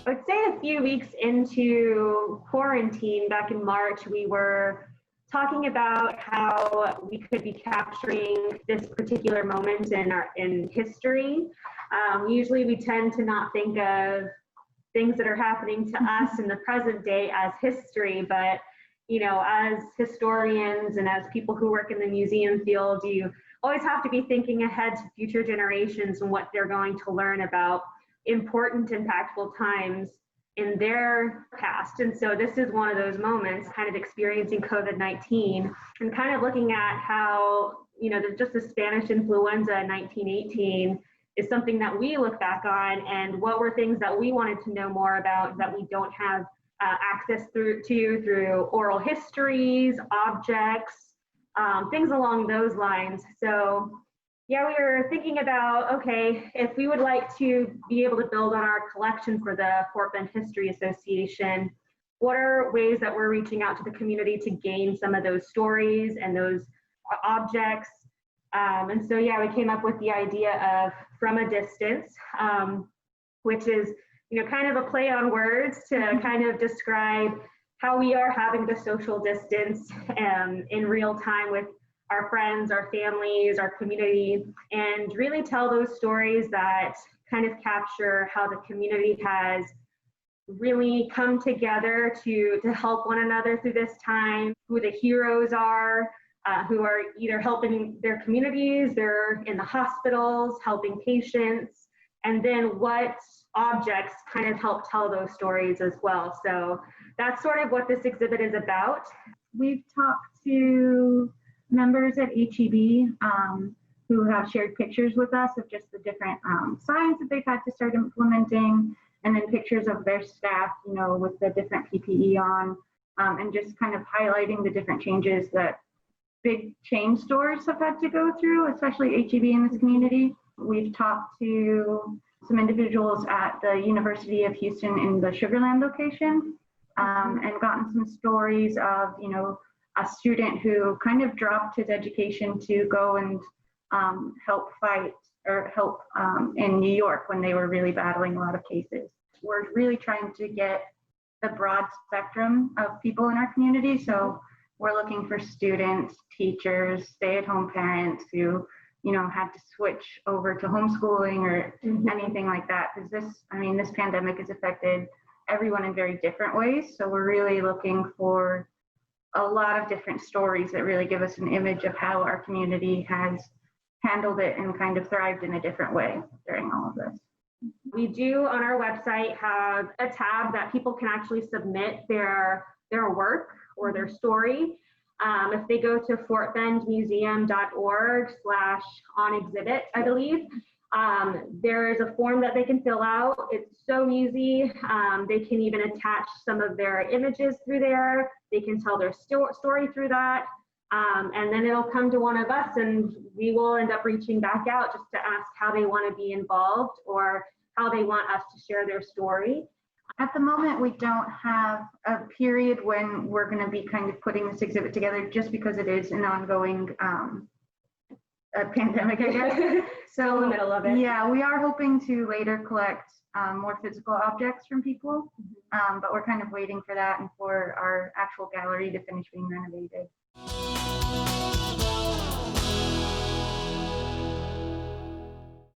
I would say a few weeks into quarantine back in March, we were talking about how we could be capturing this particular moment in history. Usually we tend to not think of things that are happening to us in the present day as history, but as historians and as people who work in the museum field, you always have to be thinking ahead to future generations and what they're going to learn about important, impactful times in their past. And so this is one of those moments, kind of experiencing COVID-19 and kind of looking at how, just the Spanish influenza in 1918 is something that we look back on, and what were things that we wanted to know more about that we don't have access through oral histories, objects, things along those lines. So yeah, we were thinking about, okay, if we would like to be able to build on our collection for the Fort Bend History Association, what are ways that we're reaching out to the community to gain some of those stories and those objects? And so, yeah, we came up with the idea of From a Distance, which is, kind of a play on words to kind of describe how we are having the social distance in real time with our friends, our families, our community, and really tell those stories that kind of capture how the community has really come together to help one another through this time, who the heroes are, who are either helping their communities, they're in the hospitals, helping patients, and then what objects kind of help tell those stories as well. So that's sort of what this exhibit is about. We've talked to members at HEB who have shared pictures with us of just the different signs that they've had to start implementing, and then pictures of their staff, with the different PPE on, and just kind of highlighting the different changes that big chain stores have had to go through, especially HEB in this community. We've talked to some individuals at the University of Houston in the Sugarland location, and gotten some stories of, a student who kind of dropped his education to go and help fight or help in New York when they were really battling a lot of cases. We're really trying to get the broad spectrum of people in our community. So we're looking for students, teachers, stay-at-home parents who, had to switch over to homeschooling or anything like that. Because this pandemic has affected everyone in very different ways. So we're really looking for a lot of different stories that really give us an image of how our community has handled it and kind of thrived in a different way during all of this. We do on our website have a tab that people can actually submit their work or their story. If they go to fortbendmuseum.org/on-exhibit, I believe, there is a form that they can fill out. It's so easy. They can even attach some of their images through there. They can tell their story through that. And then it'll come to one of us, and we will end up reaching back out just to ask how they want to be involved or how they want us to share their story. At the moment, we don't have a period when we're going to be kind of putting this exhibit together, just because it is an ongoing pandemic, I guess. So in the middle of it. Yeah, we are hoping to later collect more physical objects from people, but we're kind of waiting for that and for our actual gallery to finish being renovated.